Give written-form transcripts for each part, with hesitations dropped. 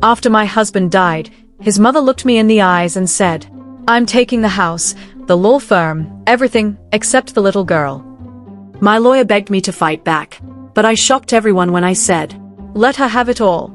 After my husband died, his mother looked me in the eyes and said, "I'm taking the house, the law firm, everything, except the little girl." My lawyer begged me to fight back, but I shocked everyone when I said, "Let her have it all."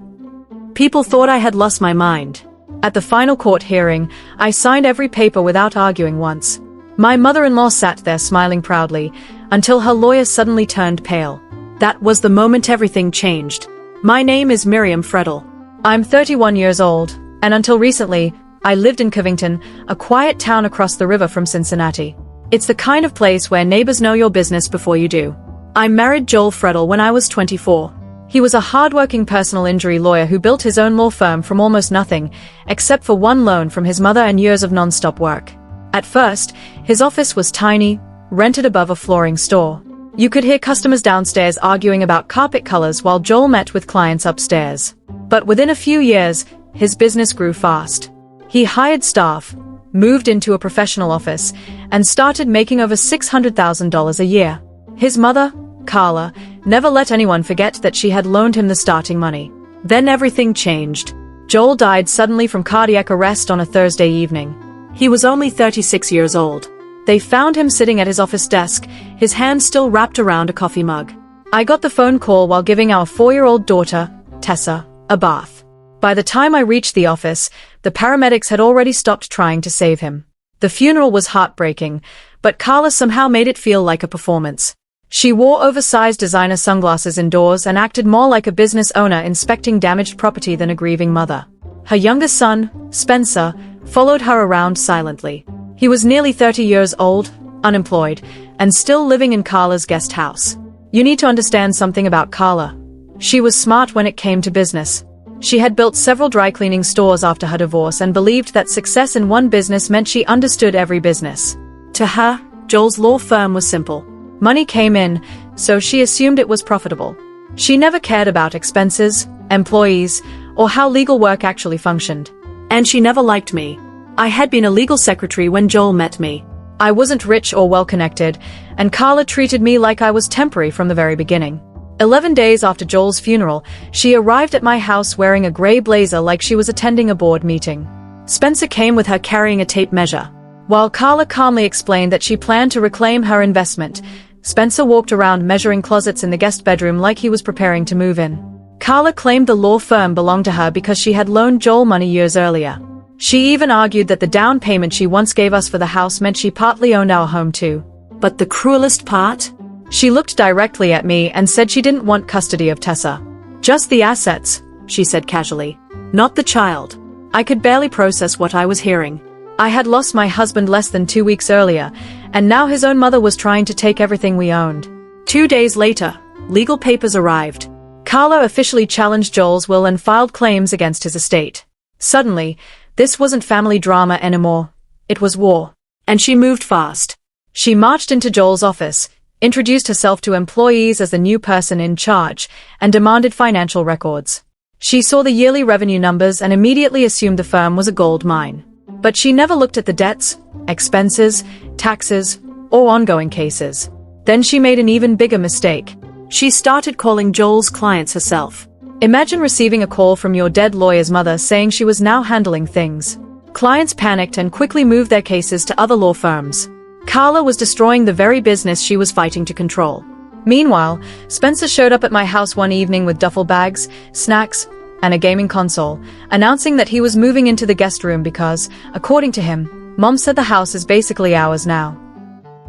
People thought I had lost my mind. At the final court hearing, I signed every paper without arguing once. My mother-in-law sat there smiling proudly, until her lawyer suddenly turned pale. That was the moment everything changed. My name is Miriam Fredel. I'm 31 years old, and until recently, I lived in Covington, a quiet town across the river from Cincinnati. It's the kind of place where neighbors know your business before you do. I married Joel Fredel when I was 24. He was a hard-working personal injury lawyer who built his own law firm from almost nothing, except for one loan from his mother and years of non-stop work. At first, his office was tiny, rented above a flooring store. You could hear customers downstairs arguing about carpet colors while Joel met with clients upstairs. But within a few years, his business grew fast. He hired staff, moved into a professional office, and started making over $600,000 a year. His mother, Carla, never let anyone forget that she had loaned him the starting money. Then everything changed. Joel died suddenly from cardiac arrest on a Thursday evening. He was only 36 years old. They found him sitting at his office desk, his hand still wrapped around a coffee mug. I got the phone call while giving our 4-year-old daughter, Tessa, a bath. By the time I reached the office, the paramedics had already stopped trying to save him. The funeral was heartbreaking, but Carla somehow made it feel like a performance. She wore oversized designer sunglasses indoors and acted more like a business owner inspecting damaged property than a grieving mother. Her youngest son, Spencer, followed her around silently. He was nearly 30 years old, unemployed, and still living in Carla's guest house. You need to understand something about Carla. She was smart when it came to business. She had built several dry cleaning stores after her divorce and believed that success in one business meant she understood every business. To her, Joel's law firm was simple. Money came in, so she assumed it was profitable. She never cared about expenses, employees, or how legal work actually functioned. And she never liked me. I had been a legal secretary when Joel met me. I wasn't rich or well-connected, and Carla treated me like I was temporary from the very beginning. 11 days after Joel's funeral, she arrived at my house wearing a gray blazer like she was attending a board meeting. Spencer came with her carrying a tape measure. While Carla calmly explained that she planned to reclaim her investment, Spencer walked around measuring closets in the guest bedroom like he was preparing to move in. Carla claimed the law firm belonged to her because she had loaned Joel money years earlier. She even argued that the down payment she once gave us for the house meant she partly owned our home too. But the cruelest part? She looked directly at me and said she didn't want custody of Tessa. "Just the assets," she said casually. "Not the child." I could barely process what I was hearing. I had lost my husband less than 2 weeks earlier, and now his own mother was trying to take everything we owned. 2 days later, legal papers arrived. Carla officially challenged Joel's will and filed claims against his estate. Suddenly, this wasn't family drama anymore. It was war. And she moved fast. She marched into Joel's office, introduced herself to employees as the new person in charge, and demanded financial records. She saw the yearly revenue numbers and immediately assumed the firm was a gold mine. But she never looked at the debts, expenses, taxes, or ongoing cases. Then she made an even bigger mistake. She started calling Joel's clients herself. Imagine receiving a call from your dead lawyer's mother saying she was now handling things. Clients panicked and quickly moved their cases to other law firms. Carla was destroying the very business she was fighting to control. Meanwhile, Spencer showed up at my house one evening with duffel bags, snacks, and a gaming console, announcing that he was moving into the guest room because, according to him, Mom said the house is basically ours now.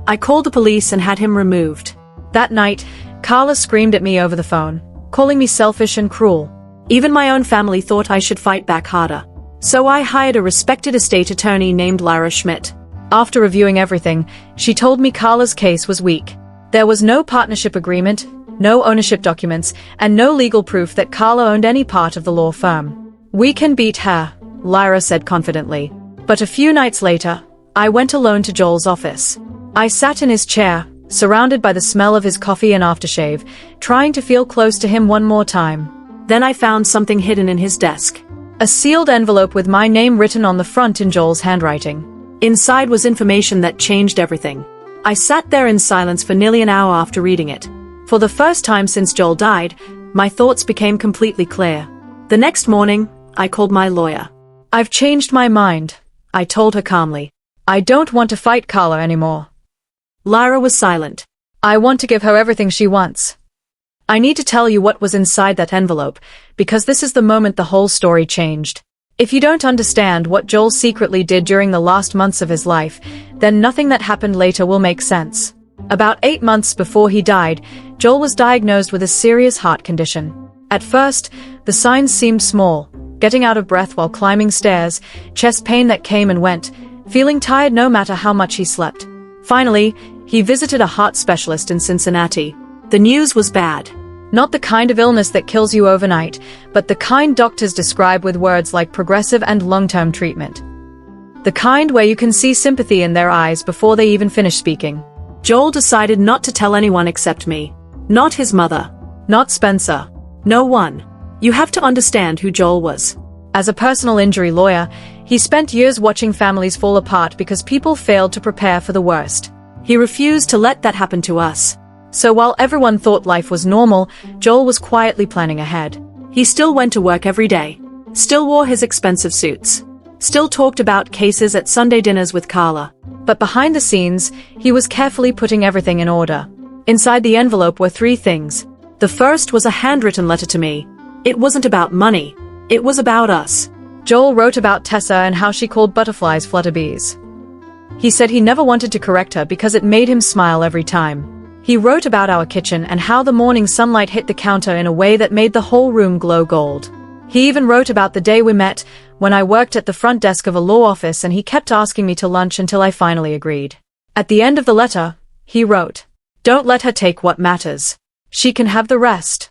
I called the police and had him removed. That night, Carla screamed at me over the phone, calling me selfish and cruel. Even my own family thought I should fight back harder. So I hired a respected estate attorney named Lyra Schmidt. After reviewing everything, she told me Carla's case was weak. There was no partnership agreement, no ownership documents, and no legal proof that Carla owned any part of the law firm. "We can beat her," Lyra said confidently. But a few nights later, I went alone to Joel's office. I sat in his chair, surrounded by the smell of his coffee and aftershave, trying to feel close to him one more time. Then I found something hidden in his desk. A sealed envelope with my name written on the front in Joel's handwriting. Inside was information that changed everything. I sat there in silence for nearly an hour after reading it. For the first time since Joel died, my thoughts became completely clear. The next morning, I called my lawyer. I've changed my mind, I told her calmly. I don't want to fight Carla anymore. Lyra was silent. I want to give her everything she wants. I need to tell you what was inside that envelope, because this is the moment the whole story changed. If you don't understand what Joel secretly did during the last months of his life, then nothing that happened later will make sense. About 8 months before he died, Joel was diagnosed with a serious heart condition. At first, the signs seemed small: getting out of breath while climbing stairs, chest pain that came and went, feeling tired no matter how much he slept. Finally, he visited a heart specialist in Cincinnati. The news was bad. Not the kind of illness that kills you overnight, but the kind doctors describe with words like progressive and long-term treatment. The kind where you can see sympathy in their eyes before they even finish speaking. Joel decided not to tell anyone except me. Not his mother. Not Spencer. No one. You have to understand who Joel was. As a personal injury lawyer, he spent years watching families fall apart because people failed to prepare for the worst. He refused to let that happen to us. So while everyone thought life was normal, Joel was quietly planning ahead. He still went to work every day. Still wore his expensive suits. Still talked about cases at Sunday dinners with Carla. But behind the scenes, he was carefully putting everything in order. Inside the envelope were 3 things. The first was a handwritten letter to me. It wasn't about money. It was about us. Joel wrote about Tessa and how she called butterflies flutterbees. He said he never wanted to correct her because it made him smile every time. He wrote about our kitchen and how the morning sunlight hit the counter in a way that made the whole room glow gold. He even wrote about the day we met, when I worked at the front desk of a law office and he kept asking me to lunch until I finally agreed. At the end of the letter, he wrote, "Don't let her take what matters. She can have the rest."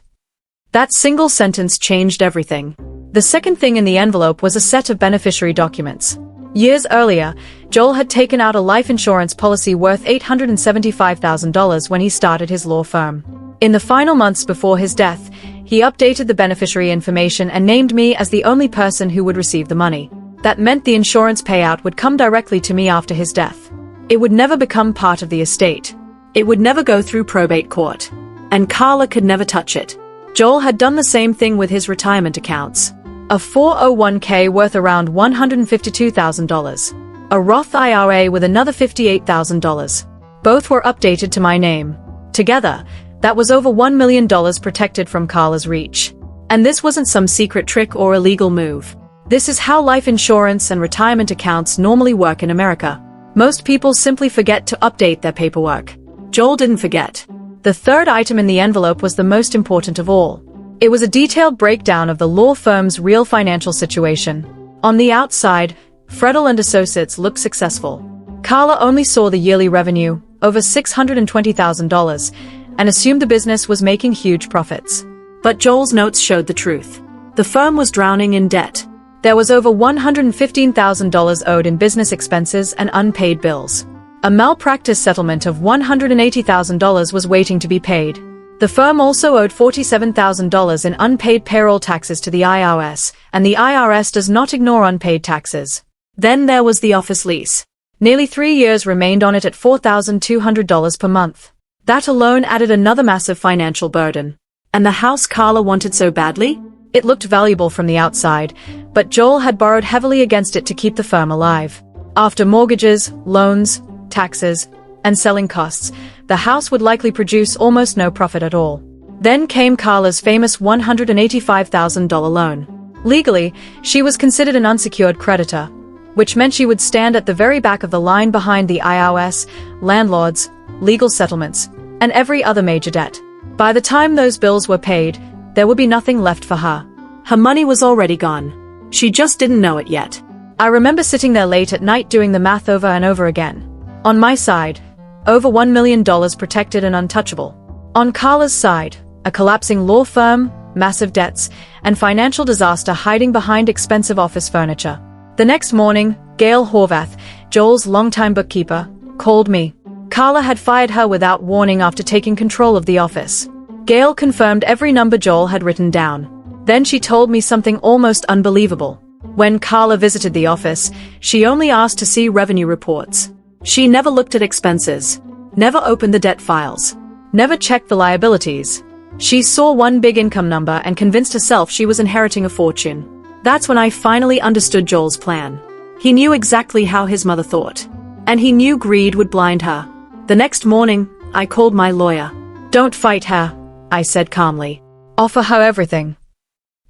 That single sentence changed everything. The second thing in the envelope was a set of beneficiary documents. Years earlier, Joel had taken out a life insurance policy worth $875,000 when he started his law firm. In the final months before his death, he updated the beneficiary information and named me as the only person who would receive the money. That meant the insurance payout would come directly to me after his death. It would never become part of the estate. It would never go through probate court. And Carla could never touch it. Joel had done the same thing with his retirement accounts. A 401k worth around $152,000. A Roth IRA with another $58,000. Both were updated to my name. Together, that was over $1 million protected from Carla's reach. And this wasn't some secret trick or illegal move. This is how life insurance and retirement accounts normally work in America. Most people simply forget to update their paperwork. Joel didn't forget. The third item in the envelope was the most important of all. It was a detailed breakdown of the law firm's real financial situation. On the outside, Fredel and Associates looked successful. Carla only saw the yearly revenue, over $620,000, and assumed the business was making huge profits. But Joel's notes showed the truth. The firm was drowning in debt. There was over $115,000 owed in business expenses and unpaid bills. A malpractice settlement of $180,000 was waiting to be paid. The firm also owed $47,000 in unpaid payroll taxes to the IRS, and the IRS does not ignore unpaid taxes. Then there was the office lease. Nearly 3 years remained on it at $4,200 per month. That alone added another massive financial burden. And the house Carla wanted so badly? It looked valuable from the outside, but Joel had borrowed heavily against it to keep the firm alive. After mortgages, loans, taxes, and selling costs, the house would likely produce almost no profit at all. Then came Carla's famous $185,000 loan. Legally, she was considered an unsecured creditor, which meant she would stand at the very back of the line behind the IRS, landlords, legal settlements, and every other major debt. By the time those bills were paid, there would be nothing left for her. Her money was already gone. She just didn't know it yet. I remember sitting there late at night doing the math over and over again. On my side, over $1 million protected and untouchable. On Carla's side, a collapsing law firm, massive debts, and financial disaster hiding behind expensive office furniture. The next morning, Gail Horvath, Joel's longtime bookkeeper, called me. Carla had fired her without warning after taking control of the office. Gail confirmed every number Joel had written down. Then she told me something almost unbelievable. When Carla visited the office, she only asked to see revenue reports. She never looked at expenses, never opened the debt files, never checked the liabilities. She saw one big income number and convinced herself she was inheriting a fortune. That's when I finally understood Joel's plan. He knew exactly how his mother thought. And he knew greed would blind her. The next morning, I called my lawyer. Don't fight her, I said calmly. Offer her everything.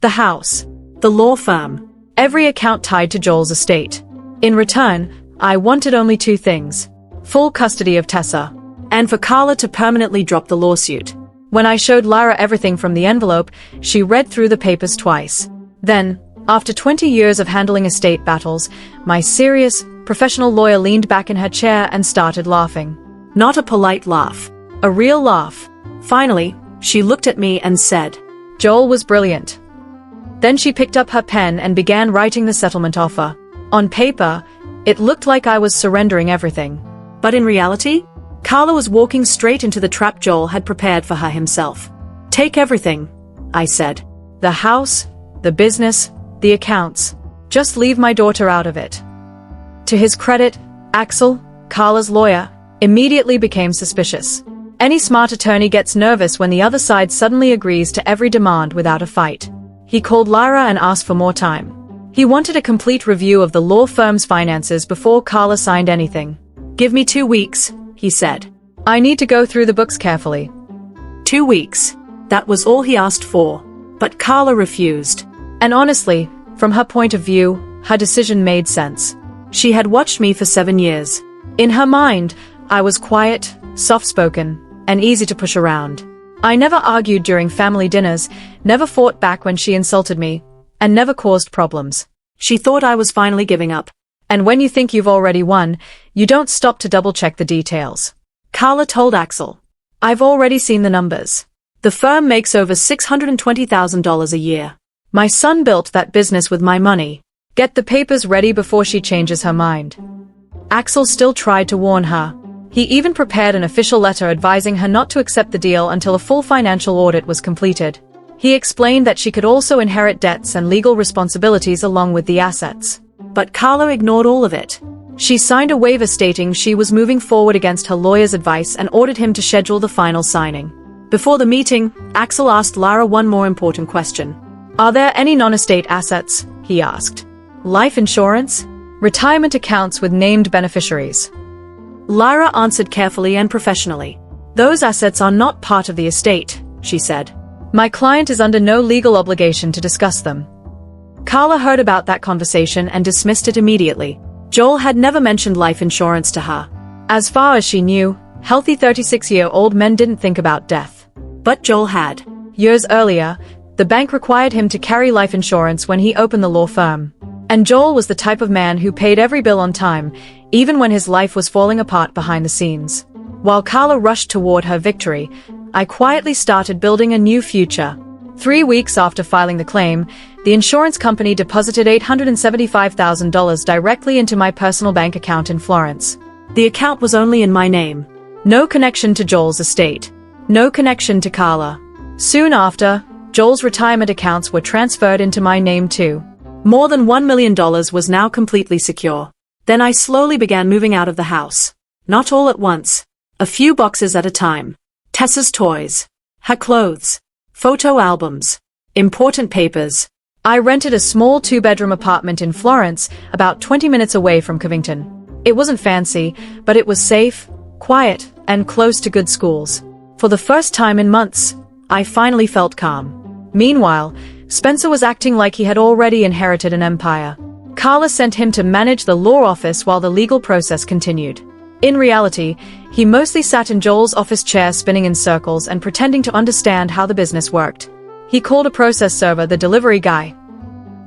The house, The law firm, every account tied to Joel's estate. In return, I wanted only two things. Full custody of Tessa, and for Carla to permanently drop the lawsuit. When I showed Lara everything from the envelope, she read through the papers twice. Then, after 20 years of handling estate battles, my serious, professional lawyer leaned back in her chair and started laughing. Not a polite laugh. A real laugh. Finally, she looked at me and said, Joel was brilliant. Then she picked up her pen and began writing the settlement offer. On paper, it looked like I was surrendering everything. But in reality, Carla was walking straight into the trap Joel had prepared for her himself. Take everything, I said. The house, the business, the accounts. Just leave my daughter out of it. To his credit, Axel, Carla's lawyer, immediately became suspicious. Any smart attorney gets nervous when the other side suddenly agrees to every demand without a fight. He called Lara and asked for more time. He wanted a complete review of the law firm's finances before Carla signed anything. Give me 2 weeks, he said. I need to go through the books carefully. 2 weeks. That was all he asked for. But Carla refused. And honestly, from her point of view, her decision made sense. She had watched me for 7 years. In her mind, I was quiet, soft-spoken, and easy to push around. I never argued during family dinners, never fought back when she insulted me, and never caused problems. She thought I was finally giving up. And when you think you've already won, you don't stop to double-check the details. Carla told Axel. I've already seen the numbers. The firm makes over $620,000 a year. My son built that business with my money. Get the papers ready before she changes her mind. Axel still tried to warn her. He even prepared an official letter advising her not to accept the deal until a full financial audit was completed. He explained that she could also inherit debts and legal responsibilities along with the assets. But Carla ignored all of it. She signed a waiver stating she was moving forward against her lawyer's advice and ordered him to schedule the final signing. Before the meeting, Axel asked Lara one more important question. Are there any non-estate assets? He asked. Life insurance? Retirement accounts with named beneficiaries? Lara answered carefully and professionally. Those assets are not part of the estate, she said. My client is under no legal obligation to discuss them. Carla heard about that conversation and dismissed it immediately. Joel had never mentioned life insurance to her. As far as she knew, healthy 36-year-old men didn't think about death. But Joel had. Years earlier, the bank required him to carry life insurance when he opened the law firm. And Joel was the type of man who paid every bill on time, even when his life was falling apart behind the scenes. While Carla rushed toward her victory, I quietly started building a new future. 3 weeks after filing the claim, the insurance company deposited $875,000 directly into my personal bank account in Florence. The account was only in my name. No connection to Joel's estate. No connection to Carla. Soon after, Joel's retirement accounts were transferred into my name too. More than $1 million was now completely secure. Then I slowly began moving out of the house. Not all at once. A few boxes at a time. Tessa's toys. Her clothes. Photo albums. Important papers. I rented a small 2-bedroom apartment in Florence, about 20 minutes away from Covington. It wasn't fancy, but it was safe, quiet, and close to good schools. For the first time in months, I finally felt calm. Meanwhile, Spencer was acting like he had already inherited an empire. Carla sent him to manage the law office while the legal process continued. In reality, he mostly sat in Joel's office chair spinning in circles and pretending to understand how the business worked. He called a process server the delivery guy.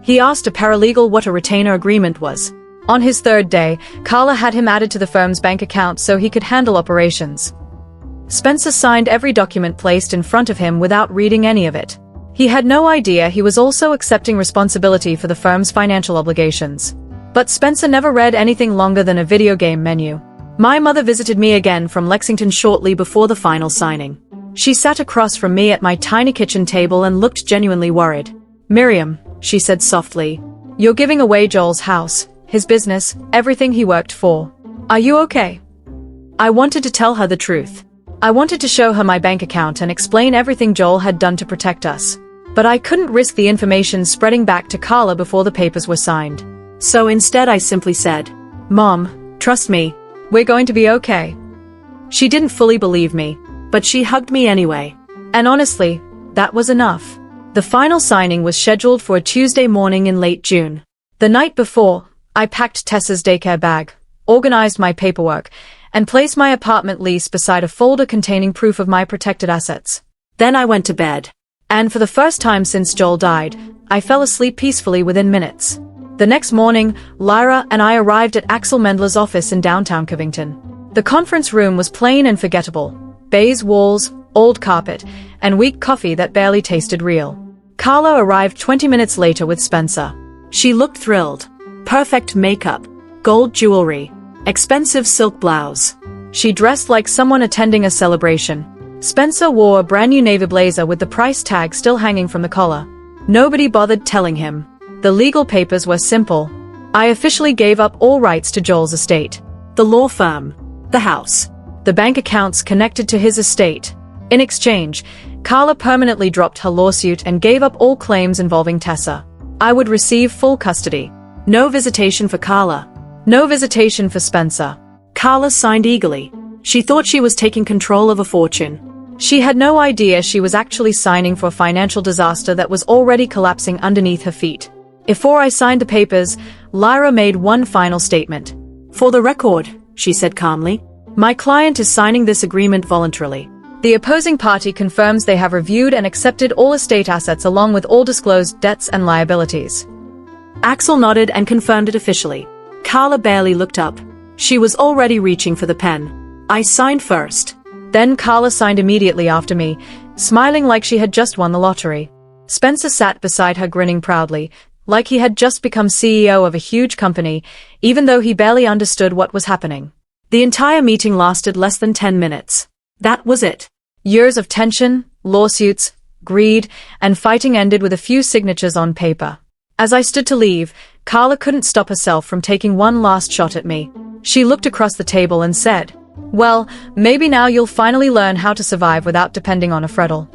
He asked a paralegal what a retainer agreement was. On his 3rd day, Carla had him added to the firm's bank account so he could handle operations. Spencer signed every document placed in front of him without reading any of it. He had no idea he was also accepting responsibility for the firm's financial obligations. But Spencer never read anything longer than a video game menu. My mother visited me again from Lexington shortly before the final signing. She sat across from me at my tiny kitchen table and looked genuinely worried. Miriam, she said softly, you're giving away Joel's house, his business, everything he worked for. Are you okay? I wanted to tell her the truth. I wanted to show her my bank account and explain everything Joel had done to protect us. But I couldn't risk the information spreading back to Carla before the papers were signed. So instead I simply said, "Mom, trust me. We're going to be okay." She didn't fully believe me, but she hugged me anyway. And honestly, that was enough. The final signing was scheduled for a Tuesday morning in late June. The night before, I packed Tessa's daycare bag, organized my paperwork, and placed my apartment lease beside a folder containing proof of my protected assets. Then I went to bed. And for the first time since Joel died, I fell asleep peacefully within minutes. The next morning, Lyra and I arrived at Axel Mendler's office in downtown Covington. The conference room was plain and forgettable. Beige walls, old carpet, and weak coffee that barely tasted real. Carla arrived 20 minutes later with Spencer. She looked thrilled. Perfect makeup, gold jewelry, expensive silk blouse. She dressed like someone attending a celebration. Spencer wore a brand new navy blazer with the price tag still hanging from the collar. Nobody bothered telling him. The legal papers were simple. I officially gave up all rights to Joel's estate. The law firm, the house, the bank accounts connected to his estate. In exchange, Carla permanently dropped her lawsuit and gave up all claims involving Tessa. I would receive full custody. No visitation for Carla. No visitation for Spencer. Carla signed eagerly. She thought she was taking control of a fortune. She had no idea she was actually signing for a financial disaster that was already collapsing underneath her feet. Before I signed the papers, Lyra made one final statement. "For the record," she said calmly, "my client is signing this agreement voluntarily. The opposing party confirms they have reviewed and accepted all estate assets along with all disclosed debts and liabilities." Axel nodded and confirmed it officially. Carla barely looked up. She was already reaching for the pen. I signed first. Then Carla signed immediately after me, smiling like she had just won the lottery. Spencer sat beside her grinning proudly, like he had just become CEO of a huge company, even though he barely understood what was happening. The entire meeting lasted less than 10 minutes. That was it. Years of tension, lawsuits, greed, and fighting ended with a few signatures on paper. As I stood to leave, Carla couldn't stop herself from taking one last shot at me. She looked across the table and said, "Well, maybe now you'll finally learn how to survive without depending on a Fredel."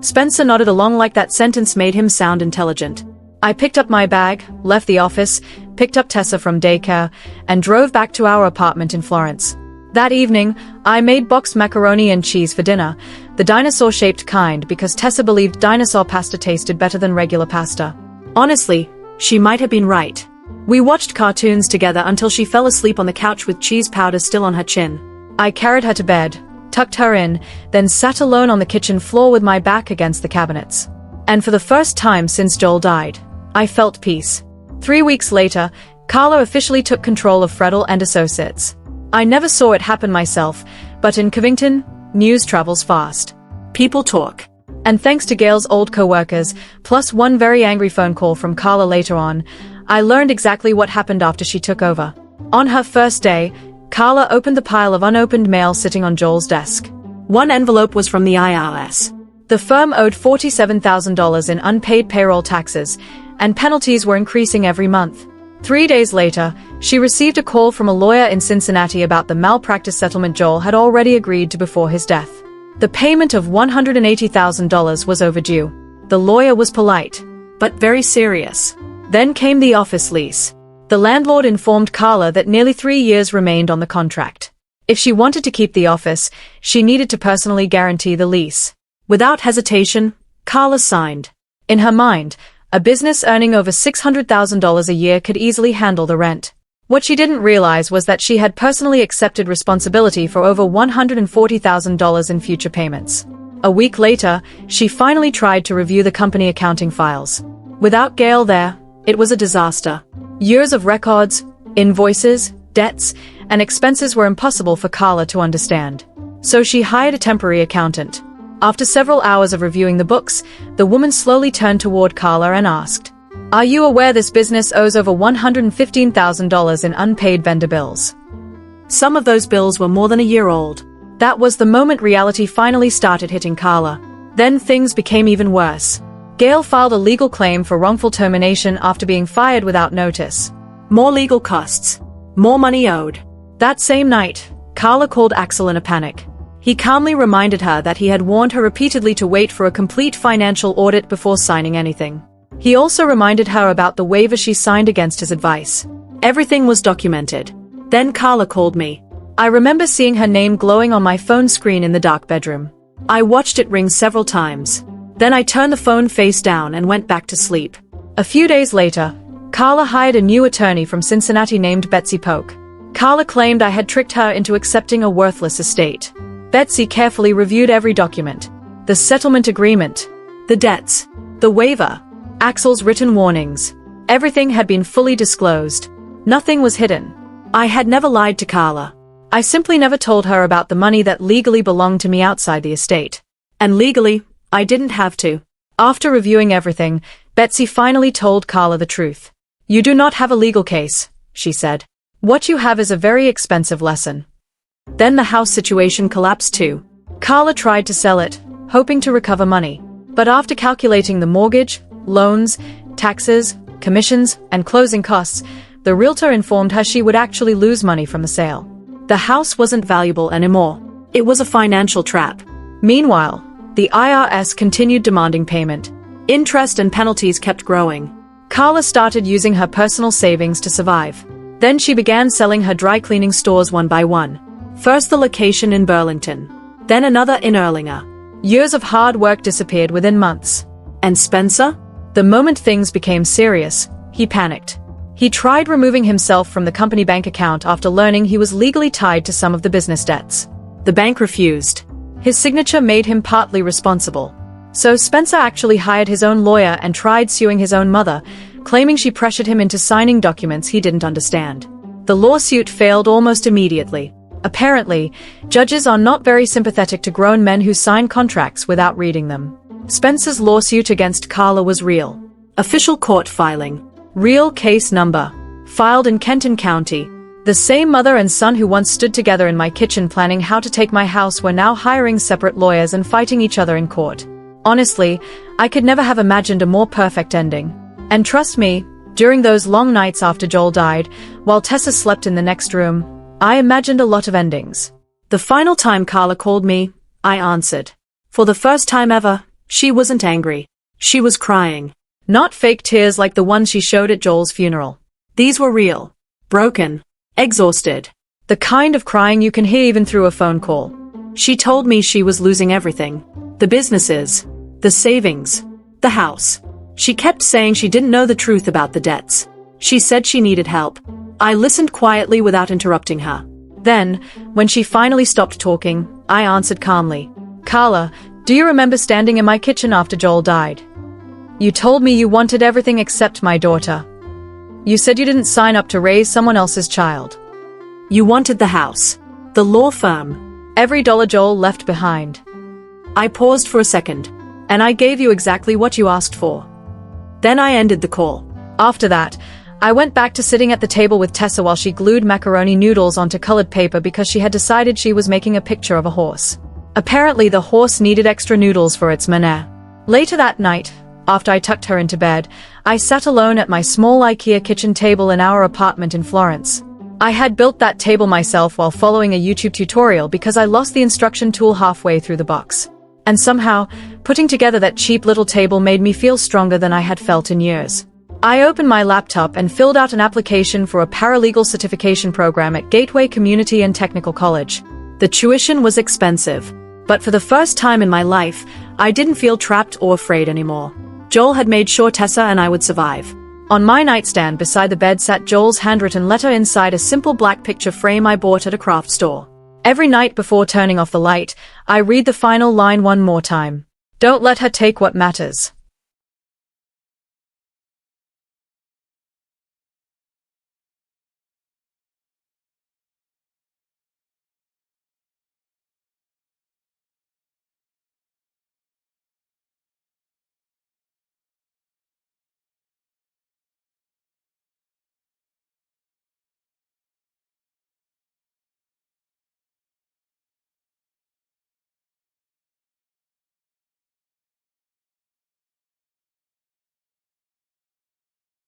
Spencer nodded along like that sentence made him sound intelligent. I picked up my bag, left the office, picked up Tessa from daycare, and drove back to our apartment in Florence. That evening, I made boxed macaroni and cheese for dinner, the dinosaur-shaped kind because Tessa believed dinosaur pasta tasted better than regular pasta. Honestly, she might have been right. We watched cartoons together until she fell asleep on the couch with cheese powder still on her chin. I carried her to bed, tucked her in, then sat alone on the kitchen floor with my back against the cabinets. And for the first time since Joel died, I felt peace. 3 weeks later, Carla officially took control of Fredel and Associates. I never saw it happen myself, but in Covington, news travels fast. People talk. And thanks to Gail's old co-workers, plus one very angry phone call from Carla later on, I learned exactly what happened after she took over. On her first day, Carla opened the pile of unopened mail sitting on Joel's desk. One envelope was from the IRS. The firm owed $47,000 in unpaid payroll taxes, and penalties were increasing every month. 3 days later, she received a call from a lawyer in Cincinnati about the malpractice settlement Joel had already agreed to before his death. The payment of $180,000 was overdue. The lawyer was polite, but very serious. Then came the office lease. The landlord informed Carla that nearly 3 years remained on the contract. If she wanted to keep the office, she needed to personally guarantee the lease. Without hesitation, Carla signed. In her mind, a business earning over $600,000 a year could easily handle the rent. What she didn't realize was that she had personally accepted responsibility for over $140,000 in future payments. A week later, she finally tried to review the company accounting files. Without Gail there, it was a disaster. Years of records, invoices, debts, and expenses were impossible for Carla to understand. So she hired a temporary accountant. After several hours of reviewing the books, the woman slowly turned toward Carla and asked, "Are you aware this business owes over $115,000 in unpaid vendor bills?" Some of those bills were more than a year old. That was the moment reality finally started hitting Carla. Then things became even worse. Gail filed a legal claim for wrongful termination after being fired without notice. More legal costs. More money owed. That same night, Carla called Axel in a panic. He calmly reminded her that he had warned her repeatedly to wait for a complete financial audit before signing anything. He also reminded her about the waiver she signed against his advice. Everything was documented. Then Carla called me. I remember seeing her name glowing on my phone screen in the dark bedroom. I watched it ring several times. Then I turned the phone face down and went back to sleep. A few days later, Carla hired a new attorney from Cincinnati named Betsy Polk. Carla claimed I had tricked her into accepting a worthless estate. Betsy carefully reviewed every document. The settlement agreement, the debts, the waiver, Axel's written warnings. Everything had been fully disclosed. Nothing was hidden. I had never lied to Carla. I simply never told her about the money that legally belonged to me outside the estate. And legally, I didn't have to. After reviewing everything, Betsy finally told Carla the truth. "You do not have a legal case," she said. "What you have is a very expensive lesson." Then the house situation collapsed too. Carla tried to sell it, hoping to recover money. But after calculating the mortgage, loans, taxes, commissions, and closing costs, the realtor informed her she would actually lose money from the sale. The house wasn't valuable anymore. It was a financial trap. Meanwhile, the IRS continued demanding payment. Interest and penalties kept growing. Carla started using her personal savings to survive. Then she began selling her dry cleaning stores one by one. First the location in Burlington, then another in Erlanger. Years of hard work disappeared within months. And Spencer? The moment things became serious, he panicked. He tried removing himself from the company bank account after learning he was legally tied to some of the business debts. The bank refused. His signature made him partly responsible. So Spencer actually hired his own lawyer and tried suing his own mother, claiming she pressured him into signing documents he didn't understand. The lawsuit failed almost immediately. Apparently, judges are not very sympathetic to grown men who sign contracts without reading them. Spencer's lawsuit against Carla was real. Official court filing. Real case number. Filed in Kenton County. The same mother and son who once stood together in my kitchen planning how to take my house were now hiring separate lawyers and fighting each other in court. Honestly, I could never have imagined a more perfect ending. And trust me, during those long nights after Joel died, while Tessa slept in the next room, I imagined a lot of endings. The final time Carla called me, I answered. For the first time ever, she wasn't angry. She was crying. Not fake tears like the ones she showed at Joel's funeral. These were real. Broken. Exhausted. The kind of crying you can hear even through a phone call. She told me she was losing everything. The businesses. The savings. The house. She kept saying she didn't know the truth about the debts. She said she needed help. I listened quietly without interrupting her. Then, when she finally stopped talking, I answered calmly. "Carla, do you remember standing in my kitchen after Joel died? You told me you wanted everything except my daughter. You said you didn't sign up to raise someone else's child. You wanted the house, the law firm, every dollar Joel left behind." I paused for a second, and I gave you exactly what you asked for. Then I ended the call. After that, I went back to sitting at the table with Tessa while she glued macaroni noodles onto colored paper because she had decided she was making a picture of a horse. Apparently the horse needed extra noodles for its manner. Later that night, after I tucked her into bed, I sat alone at my small IKEA kitchen table in our apartment in Florence. I had built that table myself while following a YouTube tutorial because I lost the instruction tool halfway through the box. And somehow, putting together that cheap little table made me feel stronger than I had felt in years. I opened my laptop and filled out an application for a paralegal certification program at Gateway Community and Technical College. The tuition was expensive, but for the first time in my life, I didn't feel trapped or afraid anymore. Joel had made sure Tessa and I would survive. On my nightstand beside the bed sat Joel's handwritten letter inside a simple black picture frame I bought at a craft store. Every night before turning off the light, I read the final line one more time. "Don't let her take what matters."